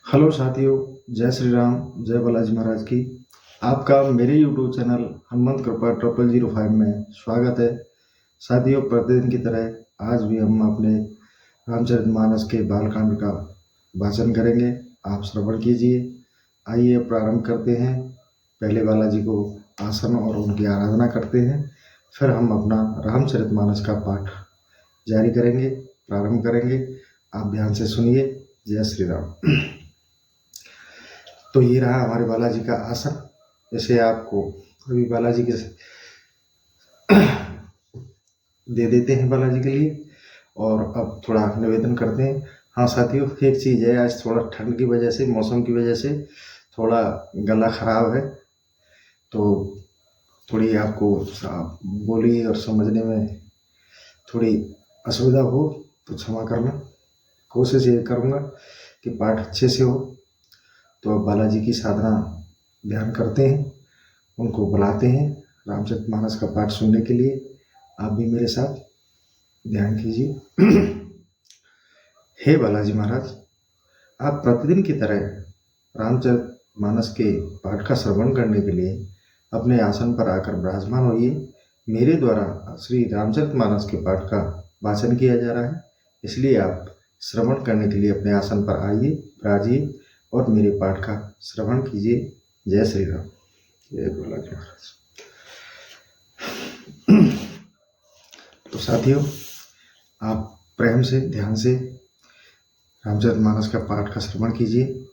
Hello साथियों, जय श्री राम, जय बालाजी महाराज की। आपका मेरे यूट्यूब चैनल हनुमंत कृपा 0005 में स्वागत है। साथियों, प्रतिदिन की तरह आज भी हम अपने रामचरितमानस के बालकांड का वाचन करेंगे। आप श्रवण कीजिए। आइए प्रारंभ करते हैं। पहले बालाजी को आसन और उनकी आराधना करते हैं, फिर हम अपना रामचरितमानस का पाठ जारी करेंगे, प्रारंभ करेंगे। आप ध्यान से सुनिए। जय श्री राम। तो ये रहा हमारे बालाजी का आसन। इसे आपको अभी बालाजी के दे देते हैं बालाजी के लिए, और अब थोड़ा निवेदन करते हैं। हाँ साथियों, एक चीज़ है, आज थोड़ा ठंड की वजह से, मौसम की वजह से थोड़ा गला खराब है, तो थोड़ी आपको बोली और समझने में थोड़ी असुविधा हो तो क्षमा करना। कोशिश ये करूँगा कि पाठ अच्छे से हो। तो अब बालाजी की साधना ध्यान करते हैं, उनको बुलाते हैं रामचरितमानस का पाठ सुनने के लिए। आप भी मेरे साथ ध्यान कीजिए। हे बालाजी महाराज, आप प्रतिदिन की तरह रामचरितमानस के पाठ का श्रवण करने के लिए अपने आसन पर आकर विराजमान होइए। मेरे द्वारा श्री रामचरितमानस के पाठ का वाचन किया जा रहा है, इसलिए आप श्रवण करने के लिए अपने आसन पर आइए, विराजिए और मेरे पाठ का श्रवण कीजिए। जय श्री राम, जय बालाजी महाराज। तो साथियों, आप प्रेम से, ध्यान से रामचरितमानस का पाठ का श्रवण कीजिए।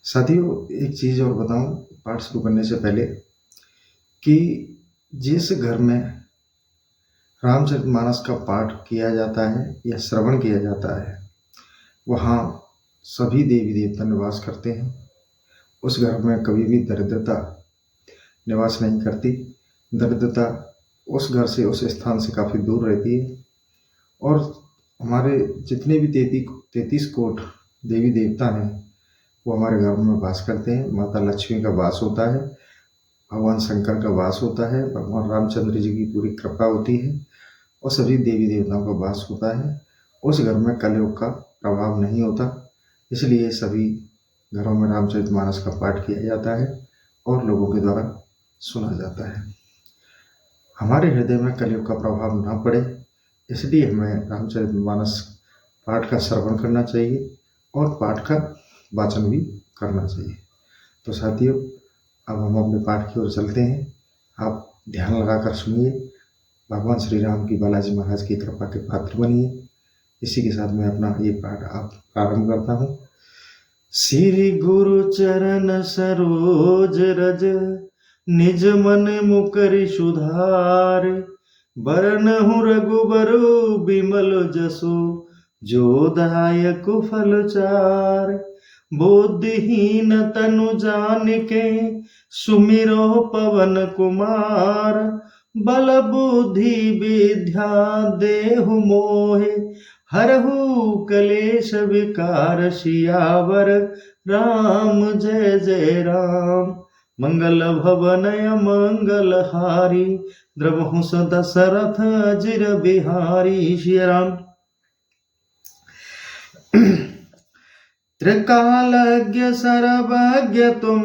साथियों, एक चीज़ और बताऊं पाठ शुरू करने से पहले, कि जिस घर में रामचरितमानस का पाठ किया जाता है या श्रवण किया जाता है, वहाँ सभी देवी देवता निवास करते हैं। उस घर में कभी भी दरिद्रता निवास नहीं करती। दरिद्रता उस घर से, उस स्थान से काफ़ी दूर रहती है। और हमारे जितने भी 33 कोट देवी देवता हैं, वो हमारे घर में वास करते हैं। माता लक्ष्मी का वास होता है, भगवान शंकर का वास होता है, भगवान रामचंद्र जी की पूरी कृपा होती है, और सभी देवी देवताओं का वास होता है। उस घर में कलयुग का प्रभाव नहीं होता, इसलिए सभी घरों में रामचरितमानस का पाठ किया जाता है और लोगों के द्वारा सुना जाता है। हमारे हृदय में कलयुग का प्रभाव ना पड़े, इसलिए हमें रामचरितमानस पाठ का श्रवण करना चाहिए और पाठ का वाचन भी करना चाहिए। तो साथियों, अब हम अपने पाठ की ओर चलते हैं। आप ध्यान लगाकर सुनिए। भगवान श्री राम की, बालाजी महाराज की कृपा के पात्र बनिए। इसी के साथ मैं अपना ये पाठ आप प्रारंभ करता हूँ। श्री गुरु चरण सरोज रज, निज मन मुकरि सुधार। बरनहु रघुबरु बिमल जसु, जो दायक फल चार। बुद्धिहीन तनु जानिके, सुमिरो पवन कुमार। बल बुद्धि विद्या देहु मोहे, हरहु कलेश विकार। सियावर राम जय जय राम। मंगल भवनय मंगल हारी, द्रवहु दशरथ अजिर बिहारी। श्री राम। त्रिकालज्ञ सर्वज्ञ तुम,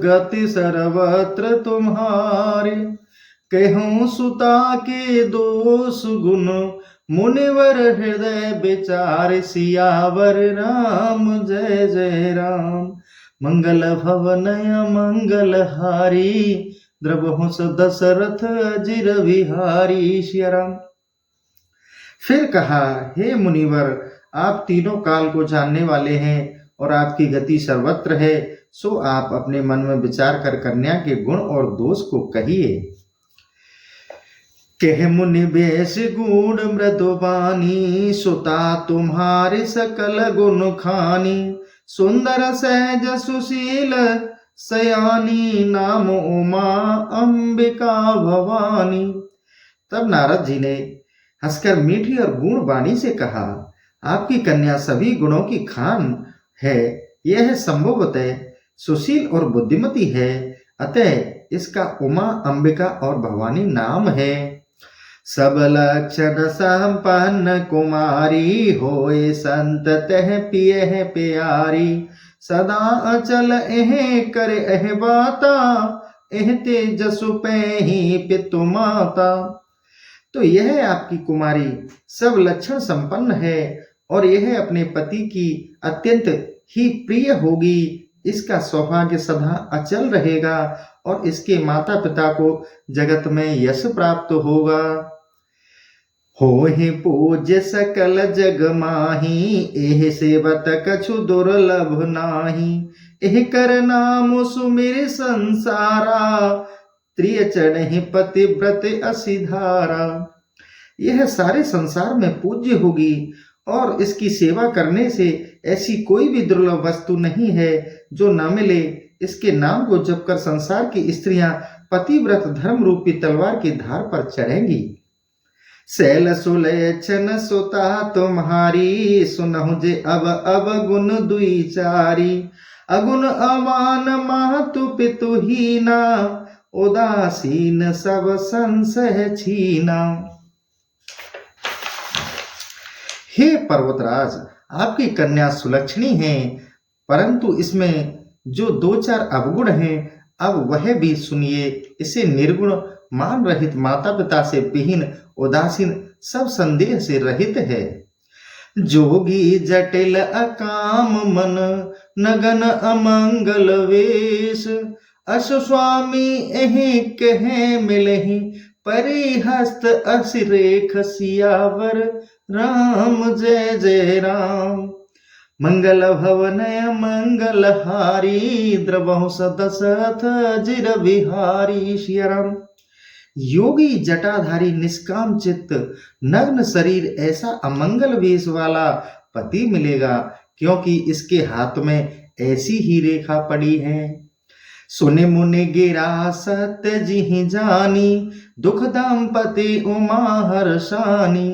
गति सर्वत्र तुम्हारी। कहूँ सुता के दोष गुण, मुनिवर हृदय विचार। सियावर राम जय जय राम। मंगल भवनय मंगल हारी, द्रवहु दशरथ अजिर बिहारी। श्री राम। फिर कहा, हे मुनिवर, आप तीनों काल को जानने वाले हैं और आपकी गति सर्वत्र है, सो आप अपने मन में विचार कर कन्या के गुण और दोष को कहिए। कह मुनि बेस गुण मृदुबानी, सुता तुम्हारे सकल गुण खानी। सुंदर सहज सुशील सयानी, नाम उमा अंबिका भवानी। तब नारद जी ने हंसकर मीठी और गुण वाणी से कहा, आपकी कन्या सभी गुणों की खान है। यह संभवतः सुशील और बुद्धिमती है, अतः इसका उमा, अंबिका और भवानी नाम है। सब लक्षण संपन्न कुमारी, होए संततः पिय प्यारी। सदा अचल एह कर एह बाता, एह तेजसु पैहि पितु माता। तो यह आपकी कुमारी सब लक्षण संपन्न है और यह अपने पति की अत्यंत ही प्रिय होगी। इसका सौभाग्य सदा अचल रहेगा और इसके माता पिता को जगत में यश प्राप्त होगा। होहि पूज्य सकल जग माही, एह सेवत कछु दुर्लभ नाही। एह कर नाम सुमिर संसारा, त्रिय चढ़हि पतिव्रत असिधारा। यह सारे संसार में पूज्य होगी और इसकी सेवा करने से ऐसी कोई भी दुर्लभ वस्तु नहीं है जो न मिले। इसके नाम को जपकर संसार की स्त्रियां पतिव्रत धर्म रूपी तलवार की धार पर चढ़ेंगी। शैल सुलक्षण सुता तुम्हारी, सुनहु जे अब गुण दुई चारी। अगुण अमान मातु पितु हीना, उदासीन सब संशय छीना। हे पर्वतराज, आपकी कन्या सुलक्षणी है, परंतु इसमें जो दो चार अवगुण हैं, अब वह भी सुनिए। इसे निर्गुण, मान रहित, माता पिता से विहीन, उदासीन, सब संदेह से रहित है। जोगी जटिल अकाम मन, नगन अमंगल वेश। अस स्वामी एहि कहे मिलहि, परिहस्त असिरेख सियावर। राम जय जय राम। मंगल भवनय मंगल हारी, द्रवहु सदसथ जिर बिहारी। श्री राम। योगी जटाधारी निष्काम चित्त नग्न शरीर ऐसा अमंगल वेश वाला पति मिलेगा, क्योंकि इसके हाथ में ऐसी ही रेखा पड़ी है। सुने मुनि गिरा सत्य जिहि जानी, दुख दंपति उमा हर्षानी।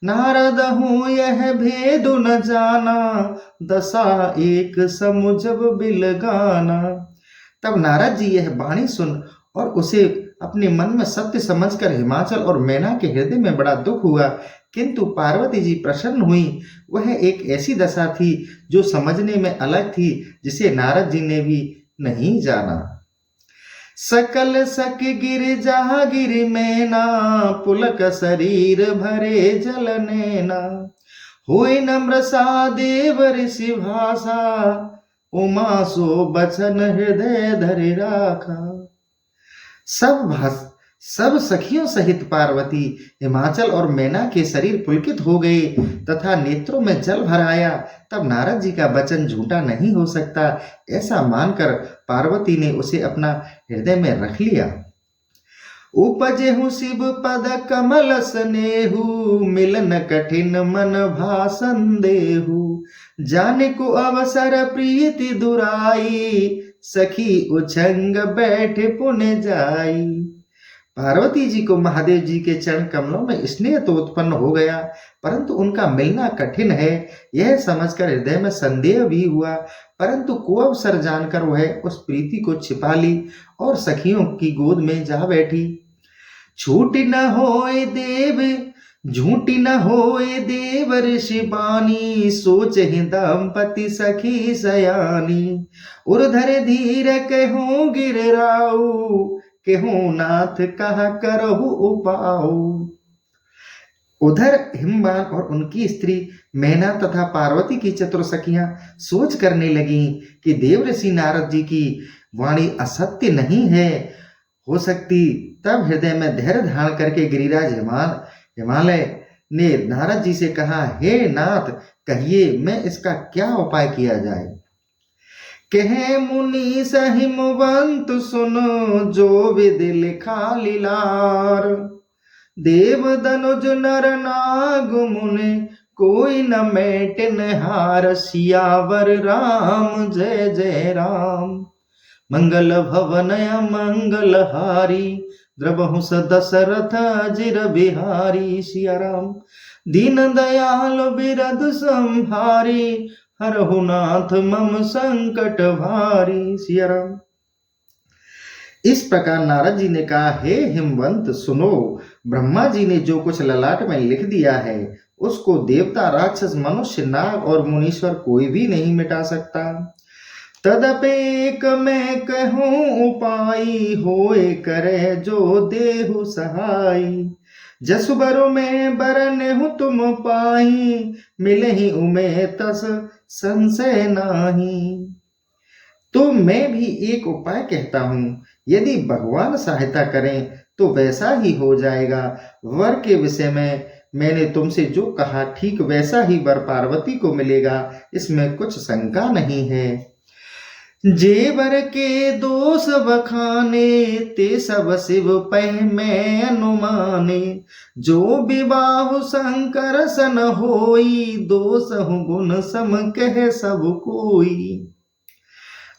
नारद हूँ यह भेद न जाना, दशा एक समुझब बिलगाना। तब नारद जी यह वाणी सुन और उसे अपने मन में सत्य समझकर हिमाचल और मैना के हृदय में बड़ा दुख हुआ, किंतु पार्वती जी प्रसन्न हुई। वह एक ऐसी दशा थी जो समझने में अलग थी, जिसे नारद जी ने भी नहीं जाना। सकल सक गिर जा गिर मैना, पुलक शरीर भरे जल नैना। होय नम्र सा देव ऋषि भाषा, उमा सो बचन हृदय धरि राखा। सब सखियों सहित पार्वती, हिमाचल और मैना के शरीर पुलकित हो गए तथा नेत्रों में जल भर आया। तब नारद जी का वचन झूठा नहीं हो सकता, ऐसा मानकर पार्वती ने उसे अपना हृदय में रख लिया। उपजेहु शिव पद कमल स्नेहु, मिलन कठिन मन भा संदेहु। जाने को अवसर प्रीति दुराई, सखी उछंग बैठे पुण्य जाई। पार्वती जी को महादेव जी के चरण कमलों में स्नेह तो उत्पन्न हो गया, परंतु उनका मिलना कठिन है, यह समझकर हृदय में संदेह भी हुआ। परंतु कुअवसर जानकर वह उस प्रीति को छिपा ली और सखियों की गोद में जा बैठी। छूटी न होए देव झूठी न होए देव ऋषि बानी, सोच ही दंपति सखी सयानी। उर्धर धीर कहूँ गिर राऊ, कहूँ नाथ कहा करहु उपाऊ। उधर हिमवान और उनकी स्त्री मैना तथा पार्वती की चतुर सखियां सोच करने लगी कि देव ऋषि नारद जी की वाणी असत्य नहीं है हो सकती। तब हृदय में धैर्य धारण करके गिरिराज हिमालय ने नारद जी से कहा, हे नाथ, कहिए मैं इसका क्या उपाय किया जाए। कहे मुनि सहिमवंत सुनो, जो विधि लिखा लीलार। देव दनुज नर नाग मुनि, कोई न मेटन हार। सियावर राम जय जय राम। मंगल भवनय मंगल हारी, द्रवहु दशरथ जिर बिहारी। सिया राम। दीन दयाल बिरद संहारी, हरहु नाथ मम संकट भारी। सिया राम। इस प्रकार नारद जी ने कहा, हे हिमवंत सुनो, ब्रह्मा जी ने जो कुछ ललाट में लिख दिया है उसको देवता, राक्षस, मनुष्य, नाग और मुनीश्वर कोई भी नहीं मिटा सकता। तदपेक मैं कहूँ उपाई, होए करे जो देहु सहाई। जसु बरु में बरनेहु तुम पाई, मिलहि उमे तस संशय नाही। तो मैं भी एक उपाय कहता हूँ, यदि भगवान सहायता करें तो वैसा ही हो जाएगा। वर के विषय में मैंने तुमसे जो कहा ठीक वैसा ही वर पार्वती को मिलेगा, इसमें कुछ शंका नहीं है। जेवर के दोष बखाने, ते सब शिव पह में अनुमाने। जो विवाह शंकर सन होई, दोष गुण सम कह सब कोई।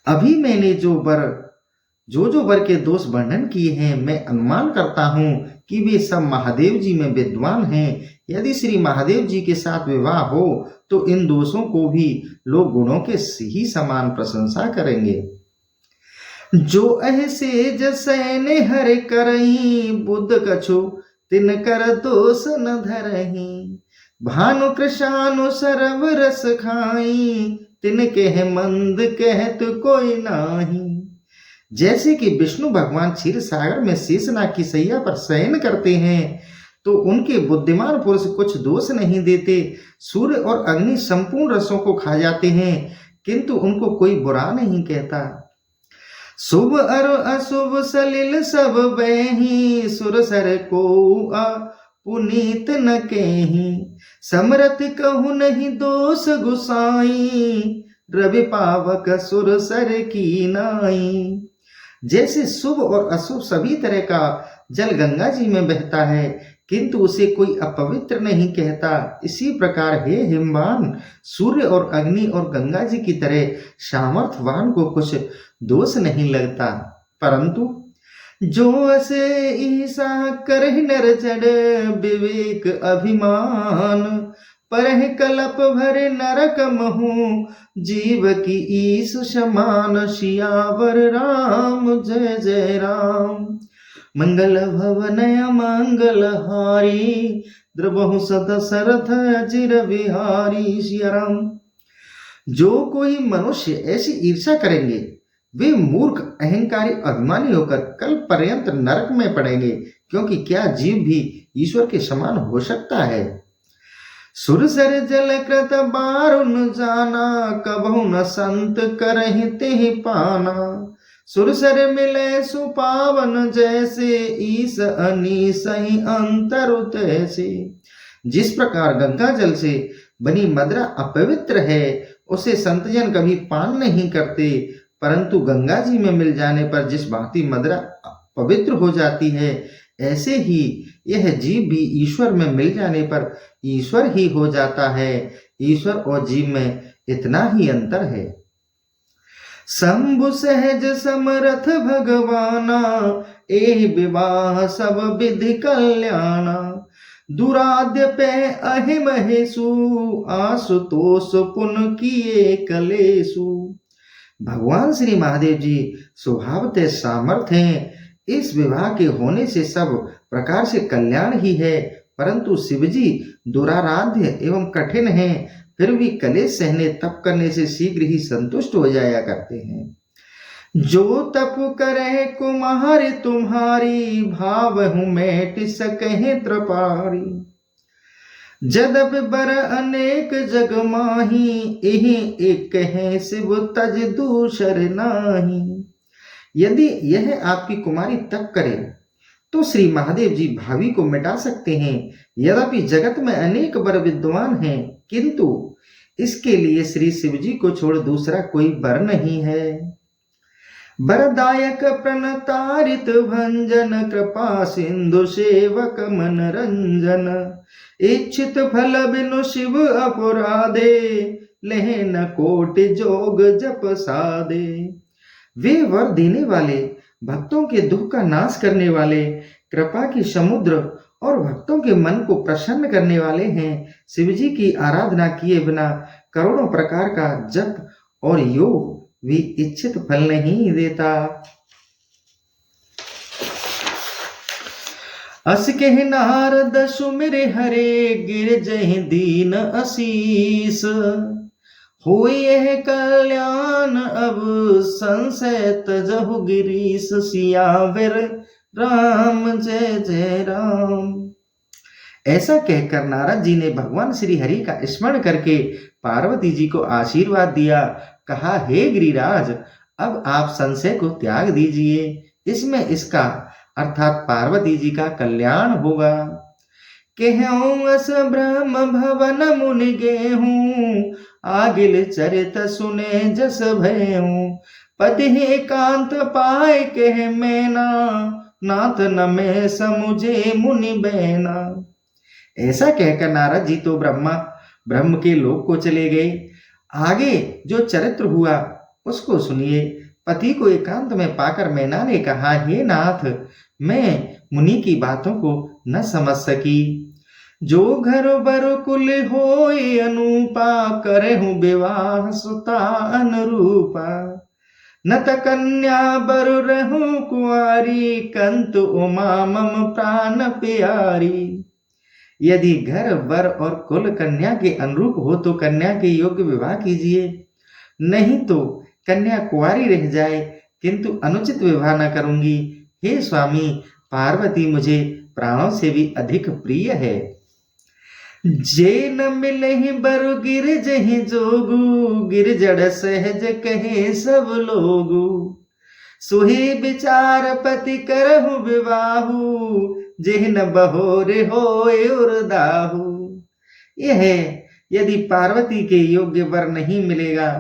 अभी मैंने जो वर के दोष वर्णन किए हैं, मैं अनुमान करता हूं कि वे सब महादेव जी में विद्वान हैं। यदि श्री महादेव जी के साथ विवाह हो तो इन दोषों को भी लोग गुणों के ही समान प्रशंसा करेंगे। जो ऐसे जसैन हर करही, बुद्ध कछु तिन कर दोष न धरही। भानु कृषानु सरव रस खाई, तिन कह मंद कहत कोई नाही। जैसे कि विष्णु भगवान क्षीर सागर में शेषनाग की सैया पर शयन करते हैं तो उनके बुद्धिमान पुरुष कुछ दोष नहीं देते। सूर्य और अग्नि संपूर्ण रसों को खा जाते हैं किंतु उनको कोई बुरा नहीं कहता। शुभ और अशुभ सलिल सब बही, सुर सर को पुनीत न केही। समरथ कहु नहीं दोष गुसाई, रवि पावक सुर सर की नाई। जैसे शुभ और अशुभ सभी तरह का जल गंगा जी में बहता है किंतु उसे कोई अपवित्र नहीं कहता, इसी प्रकार हे हिमवान, सूर्य और अग्नि और गंगा जी की तरह सामर्थवान को कुछ दोष नहीं लगता। परंतु जो असे ईसा करहि नर चढ़, विवेक अभिमान परह कलप भरे नरक महु। जीव की ईश समान, सियावर राम जय जय राम। मंगल भवन मंगल हारी, द्रबहु सत सरथ चिर विहारी। सिया राम। जो कोई मनुष्य ऐसी ईर्ष्या करेंगे वे मूर्ख, अहंकारी, अभिमानी होकर कल पर्यंत नरक में पड़ेंगे, क्योंकि क्या जीव भी ईश्वर के समान हो सकता है। सुरसर जल कृत बारुन जाना, कबहु न संत करहि तेहि पाना। सुरसर मिले सुपावन जैसे, ईस अनीस ही अंतर तैसे। जिस प्रकार गंगा जल से बनी मदिरा अपवित्र है, उसे संतजन कभी पान नहीं करते, परंतु गंगा जी में मिल जाने पर जिस भांति मदिरा पवित्र हो जाती है, ऐसे ही यह जीव भी ईश्वर में मिल जाने पर ईश्वर ही हो जाता है। ईश्वर और जीव में इतना ही अंतर है। शंभु सहज समरथ भगवाना, एहि विवाह सब विधि कल्याणा। दुराद्य पे अहिमहेसु, आशुतोष पुन किए कलेसु। भगवान श्री महादेव जी स्वभावतः सामर्थ हैं। इस विवाह के होने से सब प्रकार से कल्याण ही है, परंतु शिवजी दुराराध्य एवं कठिन हैं, फिर भी कलेश सहने तप करने से शीघ्र ही संतुष्ट हो जाया करते हैं। जो तप करे कुम्हारी तुम्हारी, भाव हूँ मेट सकहे त्रपारी। जदप बर अनेक जग माही, एहि एक कहे शिव तज दूसर नाही। यदि यह आपकी कुमारी तप करे तो श्री महादेव जी भावी को मिटा सकते हैं। यद्यपि जगत में अनेक बर विद्वान हैं, किंतु इसके लिए श्री शिव जी को छोड़ दूसरा कोई बर नहीं है। बरदायक प्रणतारित भंजन, कृपा सिंधु सेवक मनरंजन। इच्छित फल बिनु शिव अपराधे, लहे न कोटि जोग जप साधे। वे वर देने वाले, भक्तों के दुख का नाश करने वाले, कृपा की समुद्र और भक्तों के मन को प्रसन्न करने वाले हैं। शिव जी की आराधना किए बिना करोड़ों प्रकार का जप और योग भी इच्छित फल नहीं देता। अस कह नारद सुमिर हरे गिर जहि दीन असीस। हो यह कल्याण अब संशय तजहु गिरीश। सियावर राम जय जय राम। ऐसा कहकर नारद जी ने भगवान श्री हरि का स्मरण करके पार्वती जी को आशीर्वाद दिया। कहा, हे गिरिराज, अब आप संशय को त्याग दीजिए, इसमें इसका अर्थात पार्वती जी का कल्याण होगा। कहऊं अस ब्रह्म भवन मुनि गेहूं। आगिल चरित सुने जस भयऊं। पति एकांत पाए कह मैना। नाथ न में समुझे मुनि बैना। ऐसा कहकर नारद जी तो ब्रह्म के लोक को चले गए। आगे जो चरित्र हुआ उसको सुनिए। पति को एकांत में पाकर मैना ने कहा, हे नाथ, मैं मुनि की बातों को न समझ सकी। जो घर बर कुल होए अनूपा। करहूं विवाह सुता अनुरूपा। न त कन्या बर रहूं कुंवारी। कंत उमा मम प्राण प्यारी। यदि घर वर और कुल कन्या के अनुरूप हो तो कन्या के योग्य विवाह कीजिए, नहीं तो कन्या कुंवारी रह जाए किंतु अनुचित विवाह न करूंगी। हे स्वामी, पार्वती मुझे प्राणों से भी अधिक प्रिय है। जे न मिलहि बरु गिर जहि जोगु। गिर जड़ सहज कहे सब लोगु। सुही विचार पति करहु विवाहु। जेहन बहोर होए उरदाहु। यह यदि पार्वती के योग्य वर नहीं मिलेगा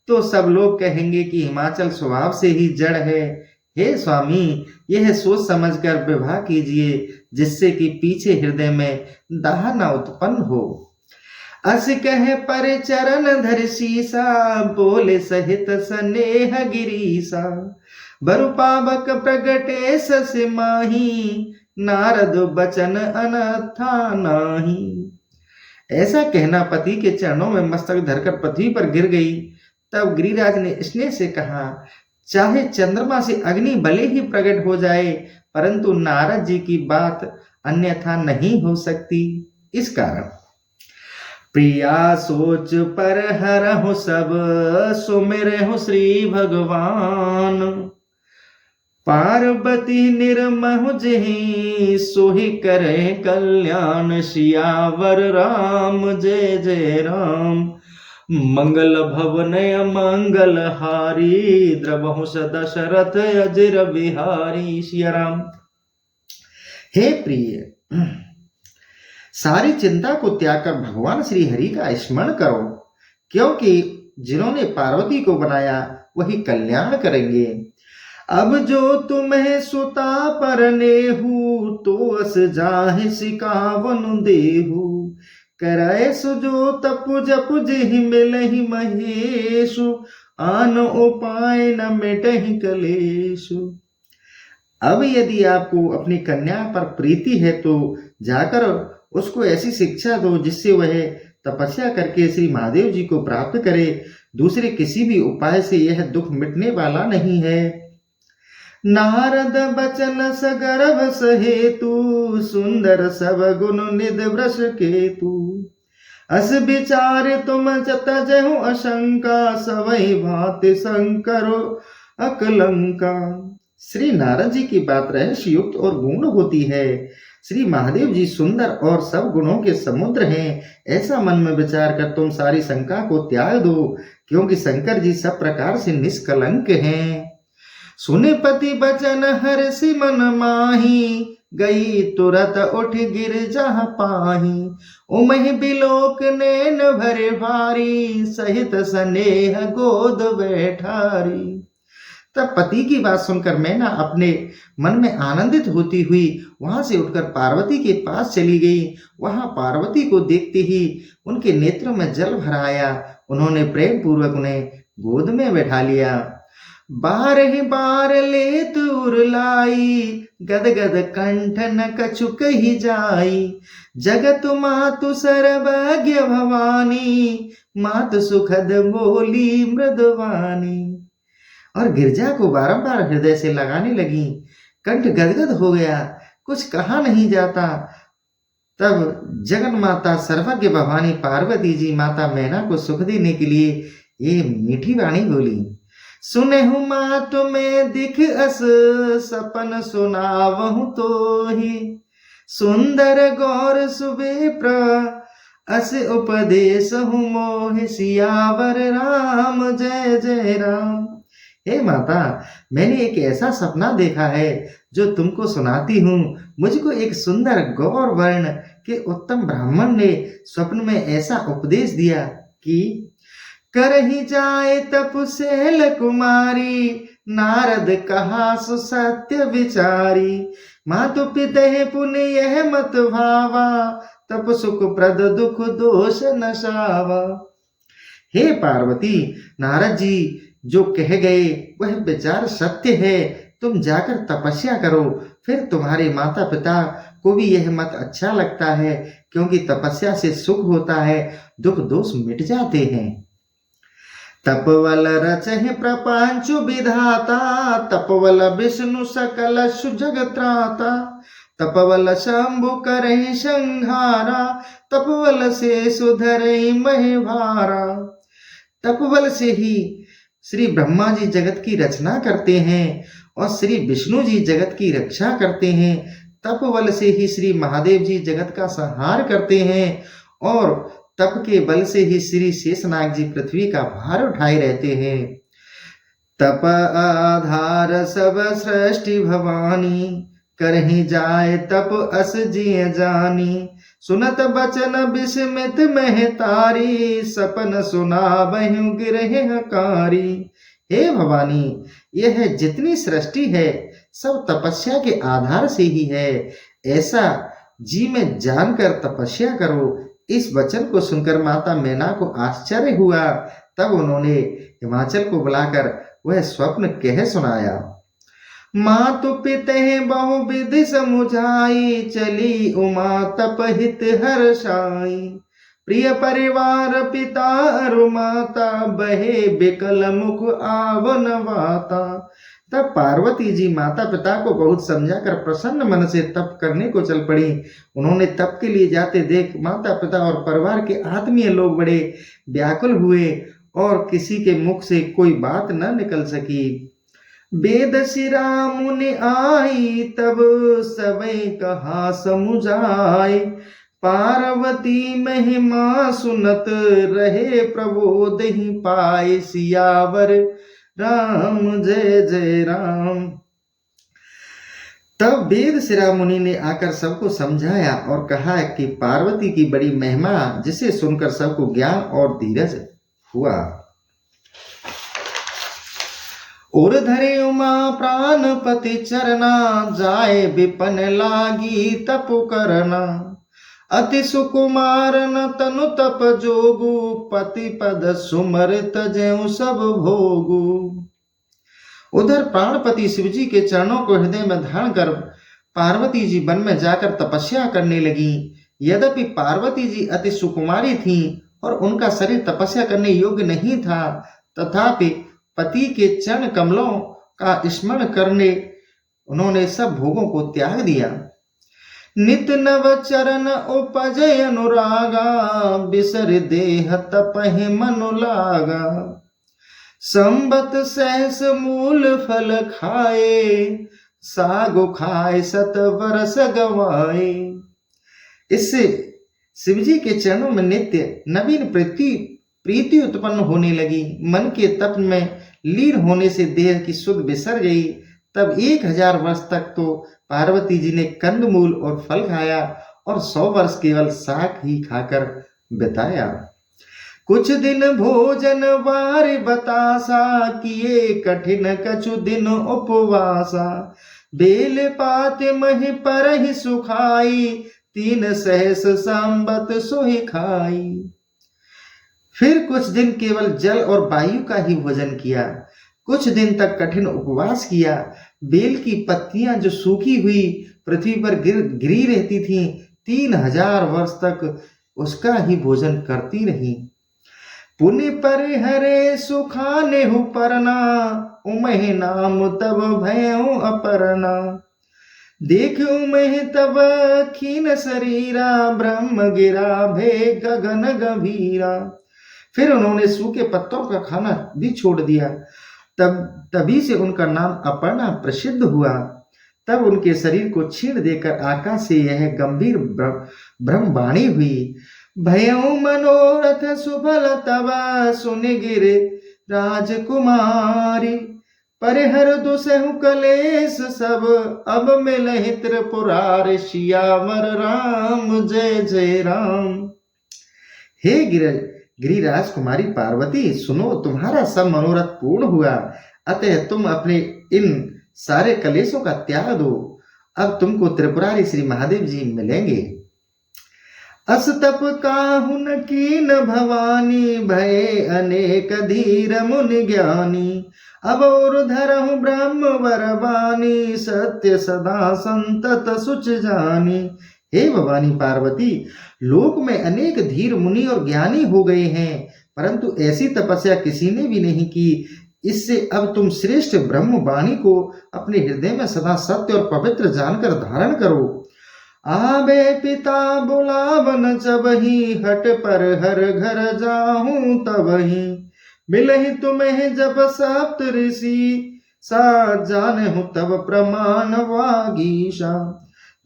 तो सब लोग कहेंगे कि हिमाचल स्वभाव से ही जड़ है। हे स्वामी, यह सोच समझकर विवाह कीजिए, जिससे कि पीछे हृदय में दाह न उत्पन्न हो। अस कह पर चरण धर सीसा। बोले सहित स्नेह गिरीसा। बरु पावक प्रगटे सस माही। नारद बचन अनथा नाही। ऐसा कहना पति के चरणों में मस्तक धरकर पृथ्वी पर गिर गई। तब गिरिराज ने स्नेह से कहा, चाहे चंद्रमा से अग्नि भले ही प्रकट हो जाए, परंतु नारद जी की बात अन्यथा नहीं हो सकती। इस कारण प्रिया सोच पर हरहु सब। सुमिरहु श्री भगवान। पार्वती निर्महु जेहि। सोहि करे कल्याण। सियावर राम जय जय राम। मंगल भवनय मंगल हारी। द्रवहु दशरथ अजिर बिहारी। सिया राम। हे प्रिय, सारी चिंता को त्याग कर भगवान श्री हरि का स्मरण करो, क्योंकि जिन्होंने पार्वती को बनाया वही कल्याण करेंगे। अब जो तुम्हें सुता परनेहु। तो अस जाहि सिकावन देहु। करय सुजो तपु जपु जेहि मिलहि महेशु। आन उपाय न मिटहि कलेशु। अब यदि आपको अपनी कन्या पर प्रीति है तो जाकर उसको ऐसी शिक्षा दो जिससे वह तपस्या करके श्री महादेव जी को प्राप्त करे। दूसरे किसी भी उपाय से यह दुख मिटने वाला नहीं है। नारद बचन सगर्भ सहेतु। सुंदर सब गुण निध वृष केतु। अस विचार तुम तजहु आशंका। सवै भांति शंकरो अकलंका। श्री नारद जी की बात रहस्य युक्त और गुण होती है। श्री महादेव जी सुंदर और सब गुणों के समुद्र हैं। ऐसा मन में विचार कर तुम सारी शंका को त्याग दो, क्योंकि शंकर जी सब प्रकार से निष्कलंक हैं। सुने पति बचन हर्षि मन माही। गई तुरत उठ गिर जहाँ पाही। उमहि बिलोक नैन भरे भारी। सहित स्नेह गोद बैठारी। तब पति की बात सुनकर मैना अपने मन में आनंदित होती हुई वहां से उठकर पार्वती के पास चली गई। वहां पार्वती को देखते ही उनके नेत्रों में जल भर आया। उन्होंने प्रेम पूर्वक उन्हें गोद में बैठा लिया। बार ही बार लेत उरलाई। गद गद कंठ न कछु कही जाई। जगत मातु सर्वज्ञ भवानी। मातु सुखद बोली मृदवानी। और गिरजा को बारंबार हृदय से लगाने लगी। कंठ गदगद हो गया। कुछ कहा नहीं जाता। तब जगन माता सर्वज्ञ भवानी पार्वती जी माता मैना को सुख देने के लिए ये मीठी वाणी बोली। सुनहु मात में दिख अस सपन सुनावहु तो ही, सुंदर गौर सुबे प्र अस उपदेश हूँ मोह, सियावर राम जय जय राम। हे माता, मैंने एक ऐसा सपना देखा है जो तुमको सुनाती हूँ। मुझको एक सुंदर गौर वर्ण के उत्तम ब्राह्मण ने स्वप्न में ऐसा उपदेश दिया कि करही जाए तपसेल कुमारी, नारद कहा सुसत्य विचारी। मातु पितहि पुण्य यह मत भावा, तप सुख प्रद दुख दोष नशावा। हे पार्वती, नारद जी जो कह गए वह विचार सत्य है। तुम जाकर तपस्या करो, फिर तुम्हारे माता पिता को भी यह मत अच्छा लगता है, क्योंकि तपस्या से सुख होता है, दुख दोष मिट जाते हैं। तपवल रचहि प्रपंचु विधाता, तपवल विष्णु सकल सुजगत्राता। तपवल शंभु करहि संहारा, तपवल से सुधरहि महि भारा। तपवल से ही श्री ब्रह्मा जी जगत की रचना करते हैं और श्री विष्णु जी जगत की रक्षा करते हैं। तपबल से ही श्री महादेव जी जगत का संहार करते हैं और तप के बल से ही श्री शेषनाग जी पृथ्वी का भार उठाए रहते हैं। तप आधार सब सृष्टि भवानी, करहि जाए तप अस जिय जानी। सुनत बचन विस्मित महतारी, सपन सुनावहु गिरहि हकारी। हे भवानी, यह जितनी सृष्टि है सब तपस्या के आधार से ही है, ऐसा जी में जानकर तपस्या करो। इस वचन को सुनकर माता मैना को आश्चर्य हुआ। तब उन्होंने हिमाचल को बुलाकर वह स्वप्न कह सुनाया। मातु पितहि बहु विधि समुझाई, चली उमा तप हित हर्षाई। प्रिय परिवार पिता अरु माता, बहे बिकल मुख आवन वाता। तब पार्वती जी माता पिता को बहुत समझाकर प्रसन्न मन से तप करने को चल पड़ी। उन्होंने तप के लिए जाते देख माता पिता और परिवार के आत्मीय लोग बड़े व्याकुल हुए और किसी के मुख से कोई बात न निकल सकी। वेद शिरा मुनि आई, तब सबई कहा समुझाए। पार्वती महिमा सुनत रहे, प्रबोध ही पाए। सियावर राम जय जय राम। तब वेद शिरा मुनि ने आकर सबको समझाया और कहा कि पार्वती की बड़ी महिमा, जिसे सुनकर सबको ज्ञान और धीरज हुआ। और धरे उमा प्राणपति चरना, जाए विपन लागी तप करना। अति सुकुमारन तनु तप जोगु, पति पद सुमरित ज्यों सब भोगु। उधर प्राणपति शिवजी के चरणों को हृदय में धारण कर पार्वती जी वन में जाकर तपस्या करने लगी। यद्यपि पार्वती जी अति सुकुमारी थीं और उनका शरीर तपस्या करने योग्य नहीं था, तथापि पति के चरण कमलों का स्मरण करने उन्होंने सब भोगों को त्याग दिया। नित नव चरण उपजय अनुरागा, बिसर देह तपहि मनु लागा। संबत सहस मूल फल खाए, सागु खाए सत वर्ष गवाए। इससे शिवजी के चरणों में नित्य नवीन प्रीति उत्पन्न होने लगी। मन के तप में लीन होने से देह की सुध बिसर गई। तब 1000 वर्ष तक तो पार्वती जी ने कंदमूल और फल खाया और 100 वर्ष केवल साग ही खाकर बिताया। कुछ दिन भोजन वार बतासा, किए कठिन कछु दिन उपवासा। बेल पात महि पर ही सुखाई, 3 सहस संबत सोहि खाई। फिर कुछ दिन केवल जल और वायु का ही भोजन किया। कुछ दिन तक कठिन उपवास किया। बेल की पत्तियां जो सूखी हुई पृथ्वी पर गिरी रहती थीं, 3000 वर्ष तक उसका ही भोजन करती रही। पुण्य परिहरे सुखाने हु परना, उमहि नाम तब भयउ अपरना। देखूं मैं तब खीन शरीरा, ब्रह्म गिरा भे गगन गंभीरा। फिर उन्होंने सूखे पत्तों का खाना भी छोड़ दिया। तभी से उनका नाम अपर्णा प्रसिद्ध हुआ। तब उनके शरीर को छीन देकर आकाश से यह गंभीर ब्रह्मवाणी हुई। भयउ मनोरथ सुफल तब सुन गिरे राजकुमारी। परिहर दुसहु कलेश सब, अब मिलहि त्रिपुरार। सियावर राम जय जय राम। हे गिरिराज कुमारी पार्वती, सुनो, तुम्हारा सब मनोरथ पूर्ण हुआ, अतः तुम अपने इन सारे कलेशों का त्याग दो। अब तुमको त्रिपुरारी श्री महादेव जी मिलेंगे। अस तप काहु न कीन भवानी, भय अनेक धीर मुनि ज्ञानी। अब और धरहु ब्रह्म वरवानी, सत्य सदा संतत सुच जानी। हे भवानी पार्वती, लोक में अनेक धीर मुनि और ज्ञानी हो गए हैं, परंतु ऐसी तपस्या किसी ने भी नहीं की। इससे अब तुम श्रेष्ठ ब्रह्म वाणी को अपने हृदय में सदा सत्य और पवित्र जानकर धारण करो। आबे पिता बुलावन जबहि, हट पर हर घर जाहूं तबहि। मिलहि तुम्हें जब सप्त ऋषि, सा जाने हूं तब प्रमाण वागीशा।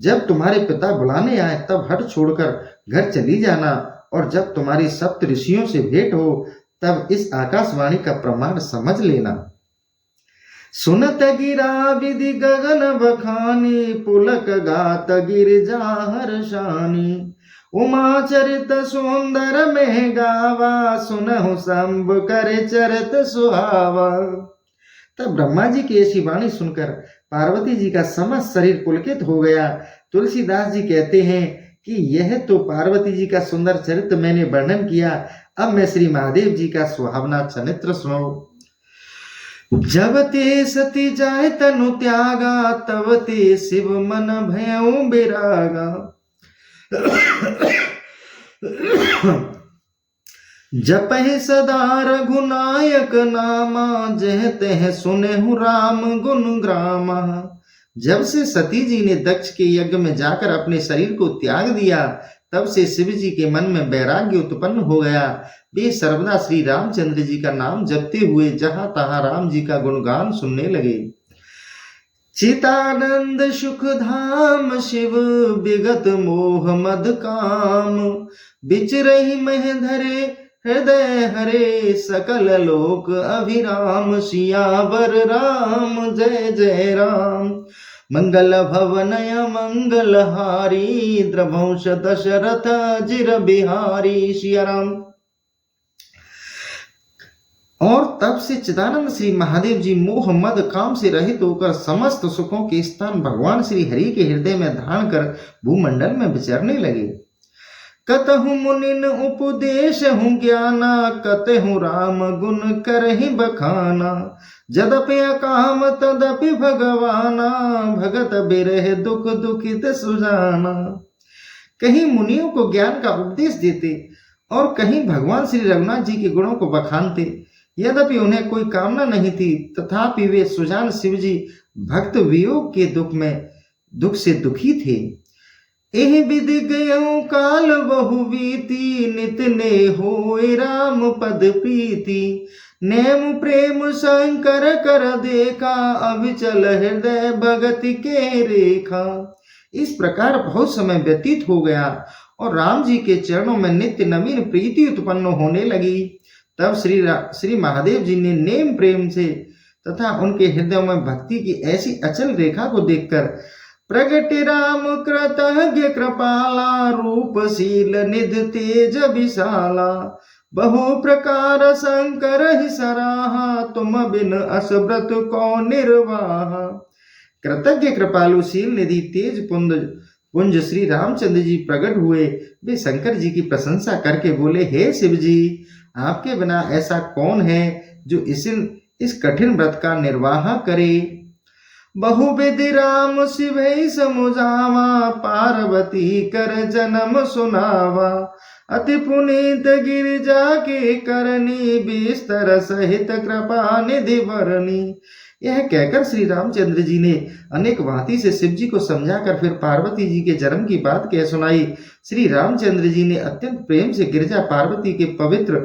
जब तुम्हारे पिता बुलाने आए तब हट छोड़कर घर चली जाना, और जब तुम्हारी सप्त ऋषियों से भेंट हो तब इस आकाशवाणी का प्रमाण समझ लेना। सुनत गिरा विधि गगन बखानी, पुलक गात गिरिजा हर्षानी। उमा चरित सुंदर में गावा, सुनहु शंभ करे चरित सुहावा। तब ब्रह्मा जी की ऐसी वाणी सुनकर पार्वती जी का समस्त शरीर पुलकित हो गया। तुलसीदास जी कहते हैं कि यह तो पार्वती जी का सुंदर चरित्र मैंने वर्णन किया, अब मैं श्री महादेव जी का सुहावना चरित्र सुनो। जब ते सती जाय तनु त्यागा, तब ते शिव मन भयउ बिरागा। जपहि सदा रघुनायक नामा, जह तह सुनेहु राम गुण ग्रामा। जब से सती जी ने दक्ष के यज्ञ में जाकर अपने शरीर को त्याग दिया, तब से शिव जी के मन में वैराग्य उत्पन्न हो गया। वे सर्वदा श्री रामचंद्र जी का नाम जपते हुए जहां तहां राम जी का गुणगान सुनने लगे। चितानंद सुख धाम शिव, विगत मोह मद काम। बिचरहि मह धरे हृदय हरे, सकल लोक अभिराम। सियावर राम जय जय राम। मंगल भवनय मंगलहारी, द्रवंश दशरथ जिर बिहारी। सिया राम। और तब से चिदानंद श्री महादेव जी मोह मद काम से रहित होकर समस्त सुखों के स्थान भगवान श्री हरि के हृदय में धारण कर भूमंडल में विचरने लगे। कतहु मुनिन उपदेश हूँ ज्ञाना, कतहु राम गुण करहि बखाना। जदपि अकाम तदपि भगवाना, भगत बिरह दुख दुखित सुजाना। कहीं मुनियों को ज्ञान का उपदेश देते और कहीं भगवान श्री रघुनाथ जी के गुणों को बखानते। यद्यपि उन्हें कोई कामना नहीं थी, तथापि वे सुजान शिव जी भक्त वियोग के दुख से दुखी थे। एह विधि गयउ काल बहु बीती, नित ने होए राम पद प्रीति। नेम प्रेम शंकर कर देखा, अविचल हृदय भगति के रेखा। इस प्रकार बहुत समय व्यतीत हो गया और राम जी के चरणों में नित्य नवीन प्रीति उत्पन्न होने लगी। तब श्री महादेव जी ने नेम प्रेम से तथा उनके हृदय में भक्ति की ऐसी अचल रेखा को देखकर, प्रगट राम कृतज्ञ कृपाला, रूपशील निध तेज विशाला। बहु प्रकार शंकर ही सराहा, तुम बिन असव्रत को निर्वाहा। कृतज्ञ कृपालुशील निधि तेज पुंज श्री रामचंद्र जी प्रकट हुए। वे शंकर जी की प्रशंसा करके बोले, हे शिव जी, आपके बिना ऐसा कौन है जो इस कठिन व्रत का निर्वाह करे। बहुविधि राम शिव समुझावा, पार्वती कर जन्म सुनावा। अति पुनीत गिरिजा के करनी, बिस्तर सहित कृपा निधि वरनी। यह कहकर श्री रामचंद्र जी ने अनेक भांति से शिव जी को समझाकर फिर पार्वती जी के जन्म की बात कह सुनाई। श्री रामचंद्र जी ने अत्यंत प्रेम से गिरजा पार्वती के पवित्र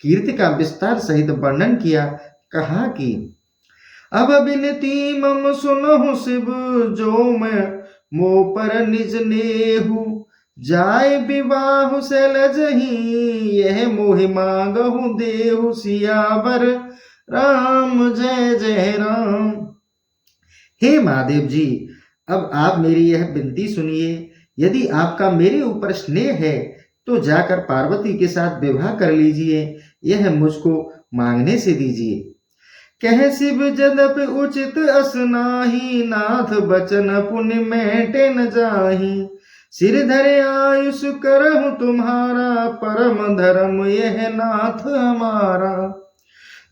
कीर्ति का विस्तार सहित वर्णन किया। कहा कि अब बिनती मम सुनहु शिव जो मैं मो पर निज नेहु, जाय विवाह सैलजहि यह मोहि मांगहु देहु, सियावर राम जय जय राम। हे महादेव जी, अब आप मेरी यह विनती सुनिए। यदि आपका मेरे ऊपर स्नेह है तो जाकर पार्वती के साथ विवाह कर लीजिए, यह मुझको मांगने से दीजिए। कह शिव जदप उचित असनाही, नाथ बचन पुण्य मेटे न जाही, सिर धरे आयुष करहु तुम्हारा, परम धर्म यह नाथ हमारा।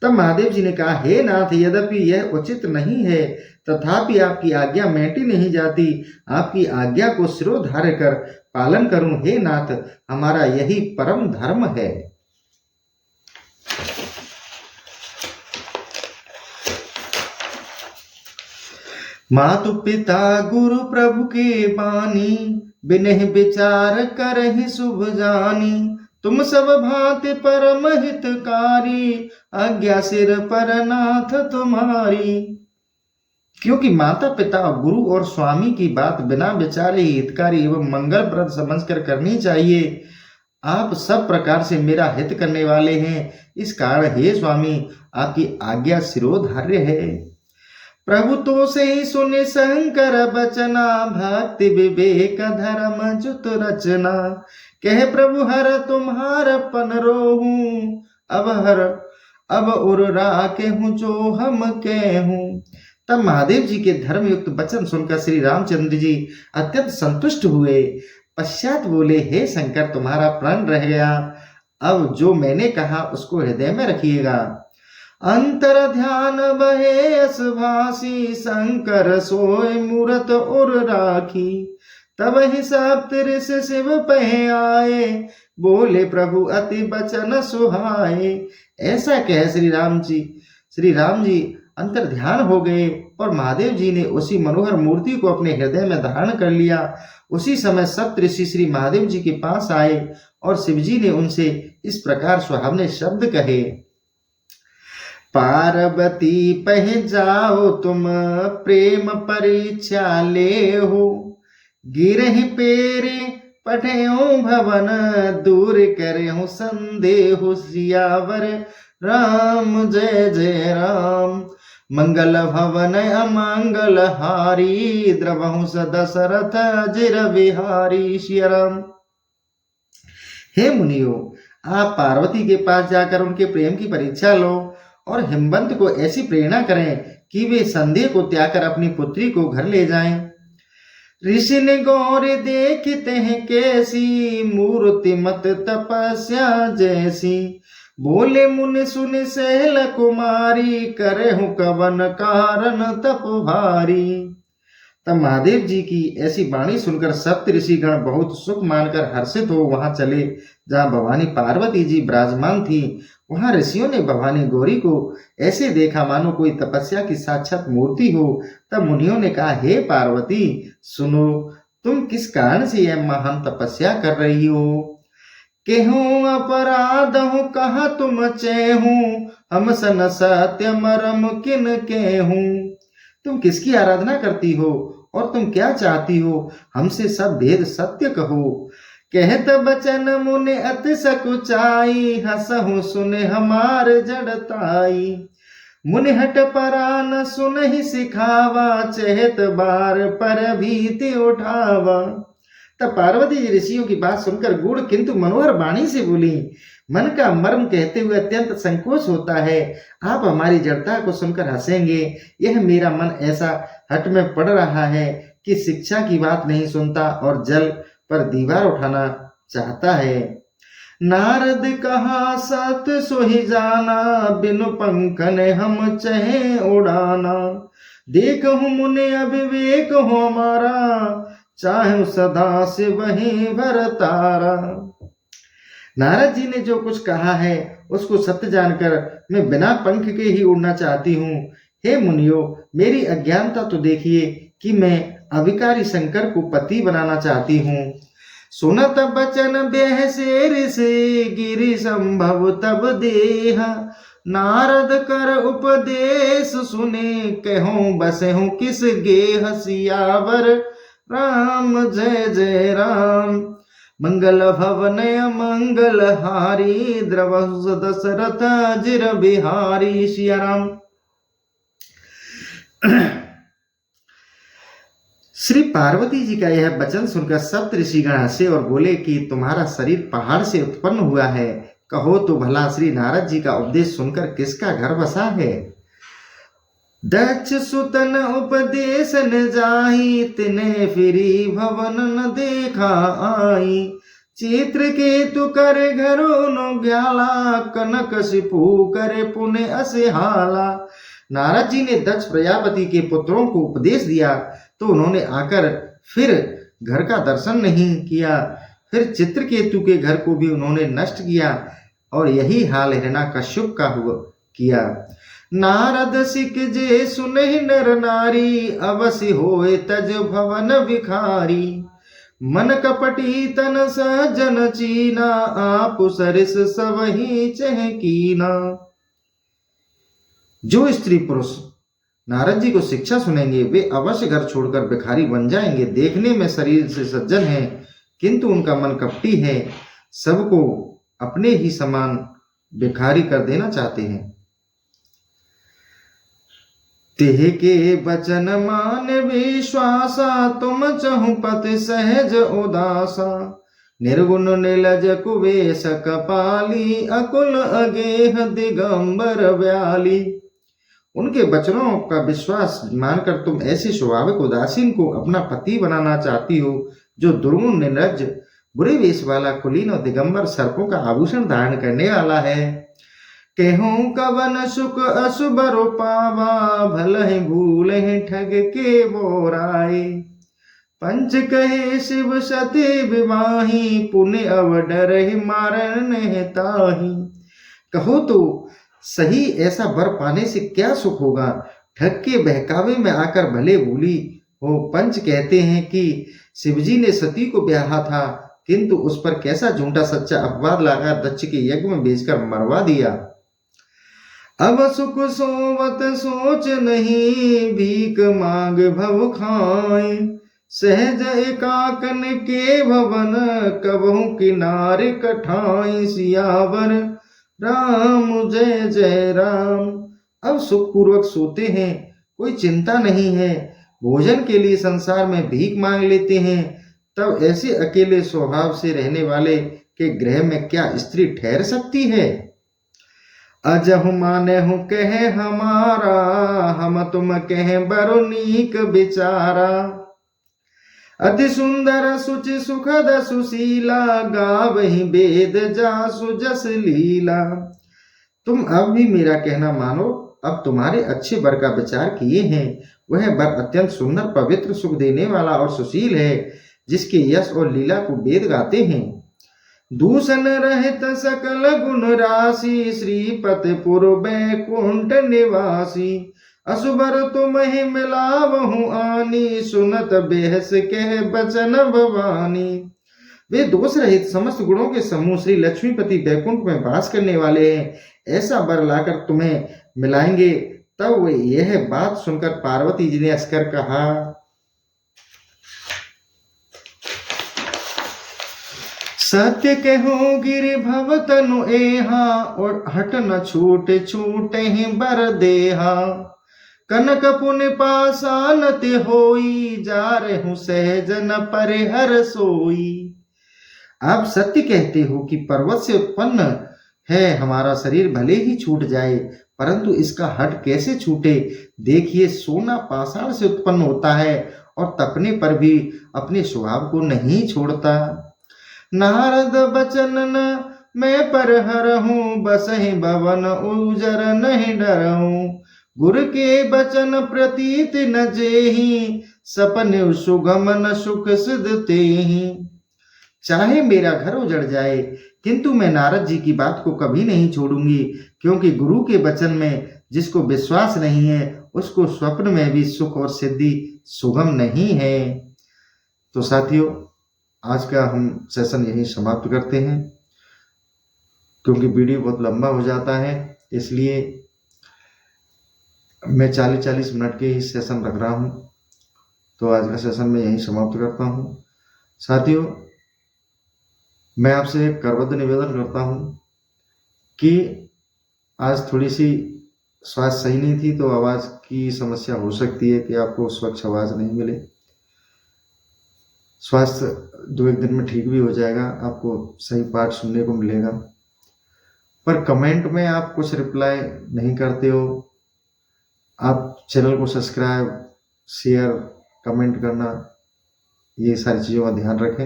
तब महादेव जी ने कहा, हे नाथ, यद्यपि यह उचित नहीं है तथापि आपकी आज्ञा मेटी नहीं जाती, आपकी आज्ञा को शिरोधार्य कर पालन करूं। हे नाथ, हमारा यही परम धर्म है। मातु पिता गुरु प्रभु के बानी, बिनहि विचार करहि शुभ जानी, तुम सब भांति परम हितकारी, आज्ञा सिर पर नाथ तुम्हारी। क्योंकि माता पिता गुरु और स्वामी की बात बिना विचारे ही हितकारी एवं मंगलप्रद समझकर करनी चाहिए। आप सब प्रकार से मेरा हित करने वाले हैं, इस कारण हे स्वामी आपकी आज्ञा शिरोधार्य है। प्रभु तो से ही सुने शंकर बचना, भक्ति विवेक धर्म जुत रचना, कह प्रभु हर तुम्हार पन रोहूं, अब उर राके हूं जो हम कहूं। तब महादेव जी के धर्मयुक्त वचन सुनकर श्री रामचंद्र जी अत्यंत संतुष्ट हुए। पश्चात बोले, हे शंकर, तुम्हारा प्रण रह गया, अब जो मैंने कहा उसको हृदय में रखिएगा। अंतर ध्यान बहे अस भासी, शंकर सोए मूरत उर राखी, तब ही सब ऋषि शिव पहे आए, बोले प्रभु अति बचन सुहाए। ऐसा कह श्री राम जी अंतर ध्यान हो गए और महादेव जी ने उसी मनोहर मूर्ति को अपने हृदय में धारण कर लिया। उसी समय सप्त ऋषि श्री महादेव जी के पास आए और शिव जी ने उनसे इस प्रकार सुहावने शब्द कहे। पार्वती पह जाओ तुम प्रेम परीक्षा ले हो, गिरहि पेरे पठेऊ भवन, दूर करेऊ संदेह, सियावर राम जय जय राम। मंगल भवन अमंगल हारी, द्रवहु दशरथ जिर बिहारी। श्री राम। हे मुनियो, आप पार्वती के पास जाकर उनके प्रेम की परीक्षा लो और हिमवंत को ऐसी प्रेरणा करें कि वे संदेह को त्याग कर अपनी पुत्री को घर ले जाएं। ऋषि ने गौर देखते हैं कैसी, मूर्ति मत तपस्या जैसी, बोले मुनि सुनि सैल कुमारी, करे हूं कवन कारण तप भारी। तब महादेव जी की ऐसी वाणी सुनकर सप्त ऋषिगण बहुत सुख मानकर हर्षित हो वहां चले जहां भवानी पार्वती जी विराजमान थी। वहां ऋषियों ने भवानी गौरी को ऐसे देखा मानो कोई तपस्या की साक्षात मूर्ति हो। तब मुनियों ने कहा, हे पार्वती सुनो, तुम किस कारण से यह महान तपस्या कर रही हो? केहूं अपराध हूं कहा तुम चेहूं, हम सन सत्य मरम किन केहूं। तुम किसकी आराधना करती हो और तुम क्या चाहती हो? हमसे सब भेद सत्य कहो। कहत बचन मुनि अति सकुचाई, हसहु सुने हमार जड़ताई। मुनि हट परान सुनहि सिखावा, चहत बार पर भीति उठावा। तब पार्वती जी ऋषियों की बात सुनकर गूढ़ किंतु मनोहर वाणी से बोली, मन का मर्म कहते हुए अत्यंत संकोच होता है। आप हमारी जड़ता को सुनकर हंसेंगे। यह मेरा मन ऐसा हट में पड़ रहा है कि शिक्षा की बात नहीं सुनता और जल पर दीवार उठाना चाहता है। नारद कहा सत सोहि जाना, बिनु पंखन हम चहे उड़ाना। देखहु मुनि अविवेक हो हमारा, चाहे सदा से वही भरतारा। नारद जी ने जो कुछ कहा है उसको सत्य जानकर मैं बिना पंख के ही उड़ना चाहती हूँ। हे मुनियो, मेरी अज्ञानता तो देखिए कि मैं अविकारी शंकर को पति बनाना चाहती हूँ। सुनत बचन बेहसेर से गिरि संभव तब देहा, नारद कर उपदेश सुने कहूँ बसहूँ किस गेह, सियावर राम जय जय राम। मंगल भवन मंगल हारी, द्रवहुस दशरथ जिर बिहारी। सिया राम। श्री पार्वती जी का यह वचन सुनकर सप्त ऋषिगण हंसे और बोले कि तुम्हारा शरीर पहाड़ से उत्पन्न हुआ है, कहो तो भला श्री नारद जी का उपदेश सुनकर किसका घर बसा है। दक्ष सुतन उपदेश न जाही, तिने फिरी भवन न देखा आई। चित्रकेतु करे घरो नो ग्याला, कनक सिपू करे पुण्य असिहाला। नारद जी ने दक्ष प्रजापति के पुत्रों को उपदेश दिया तो उन्होंने आकर फिर घर का दर्शन नहीं किया, फिर चित्रकेतु के घर को भी उन्होंने नष्ट किया, और यही हाल हिरण्याकश्यप का हुआ किया। नारद सिक जे सुनहि नर नारी, अवश्य होए तज भवन विखारी। मन कपटी तन सहजन चीना, आप सरिस सबहि चह कीना। जो स्त्री पुरुष नारद जी को शिक्षा सुनेंगे वे अवश्य घर छोड़कर भिखारी बन जाएंगे। देखने में शरीर से सज्जन है किंतु उनका मन कपटी है, सबको अपने ही समान भिखारी कर देना चाहते हैं। तेह के बचन मान विश्वासा, तुम चहु पति सहज उदासा। निर्गुण निलज कुवेश कपाली, अकुल अगेह दिगंबर व्याली। उनके वचनों का विश्वास मानकर तुम ऐसे स्वाभाविक उदासीन को अपना पति बनाना चाहती हो, जो दुर्गुण निर्लज बुरे वेश वाला कुलीन और दिगंबर सर्पों का आभूषण धारण करने वाला है। कहूँ कवन सुख असुबरो पावा, भले भूले ठग के बोराए। पंच कहे शिव सती विवाही, पुण्य अवडर मारन ताही। कहो तो सही ऐसा वर पाने से क्या सुख होगा, ठग के बहकावे में आकर भले भूली हो। पंच कहते हैं कि शिवजी ने सती को ब्याहा था किंतु उस पर कैसा झूठा सच्चा अपवाद लाकर दक्ष के यज्ञ में भेजकर मरवा दिया। अब सुख सोवत सोच नहीं, भीख मांग भव खाए। सहज एकाकन के भवन, कबहु किनारे कठाई। सियावर राम जय जय राम। अब सुख पूर्वक सोते हैं, कोई चिंता नहीं है, भोजन के लिए संसार में भीख मांग लेते हैं। तब ऐसे अकेले स्वभाव से रहने वाले के गृह में क्या स्त्री ठहर सकती है। अजहु माने हूँ कहे हमारा, हम तुम कहे बरु नीक बिचारा। अति सुंदर सुचि सुखद सुशीला, गावहि वेद जासु जस लीला। तुम अब भी मेरा कहना मानो, अब तुम्हारे अच्छे वर का विचार किए हैं। वह वर अत्यंत सुंदर पवित्र सुख देने वाला और सुशील है, जिसके यश और लीला को वेद गाते हैं। दूषण रहित सकल गुण राशि, श्रीपति पुर बैकुंठ निवासी। असुबर तुम ही मिलावहु आनी, सुनत बेहस कह बचन भवानी। वे दोष रहित समस्त गुणों के समूह श्री लक्ष्मीपति बैकुंठ में वास करने वाले हैं, ऐसा वर लाकर तुम्हें मिलाएंगे। तब वे यह बात सुनकर पार्वती जी ने हंसकर कहा, सत्य कहो गिरि भव तनु एहा, और हट न छूट छूटे ही बर देहा। कनक पुण्य पासानति होई, जा रहूं सहज न परिहर सोई। आप सत्य कहते हो कि पर्वत से उत्पन्न है हमारा शरीर भले ही छूट जाए, परंतु इसका हट कैसे छूटे। देखिए सोना पाषाण से उत्पन्न होता है और तपने पर भी अपने स्वभाव को नहीं छोड़ता। नारद बचन न मैं पर हरहूं, बसहि भवन उजर नहीं डरहूं। गुरु के बचन प्रतीत न जेहि, सपने सुगम न सुख सिद्ध तेहि। चाहे मेरा घर उजड़ जाए किंतु मैं नारद जी की बात को कभी नहीं छोड़ूंगी, क्योंकि गुरु के वचन में जिसको विश्वास नहीं है उसको स्वप्न में भी सुख और सिद्धि सुगम नहीं है। तो साथियों, आज का हम सेशन यहीं समाप्त करते हैं, क्योंकि वीडियो बहुत लंबा हो जाता है, इसलिए मैं 40-40 मिनट के ही सेशन रख रहा हूँ। तो आज का सेशन मैं यहीं समाप्त करता हूँ। साथियों, मैं आपसे एक करबद्ध निवेदन करता हूँ कि आज थोड़ी सी स्वास्थ्य सही नहीं थी, तो आवाज़ की समस्या हो सकती है कि आपको स्वच्छ आवाज़ नहीं मिले। स्वास्थ्य 2-1 दिन में ठीक भी हो जाएगा, आपको सही पाठ सुनने को मिलेगा। पर कमेंट में आप कुछ रिप्लाई नहीं करते हो। आप चैनल को सब्सक्राइब, शेयर, कमेंट करना, ये सारी चीज़ों का ध्यान रखें।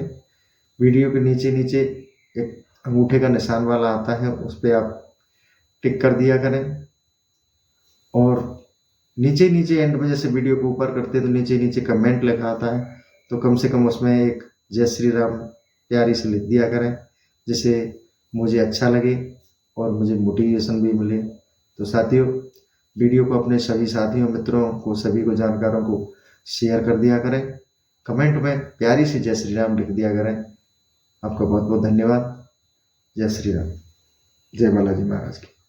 वीडियो के नीचे नीचे एक अंगूठे का निशान वाला आता है, उस पर आप टिक कर दिया करें। और नीचे नीचे एंड में जैसे वीडियो को ऊपर करते हैं तो नीचे नीचे कमेंट लिखा आता है, तो कम से कम उसमें एक जय श्री राम प्यारी से लिख दिया करें, जिससे मुझे अच्छा लगे और मुझे मोटिवेशन भी मिले। तो साथियों, वीडियो को अपने सभी साथियों, मित्रों को, सभी को, जानकारों को शेयर कर दिया करें। कमेंट में प्यारी सी जय श्री राम लिख दिया करें। आपका बहुत बहुत धन्यवाद। जय श्री राम। जय बालाजी महाराज की।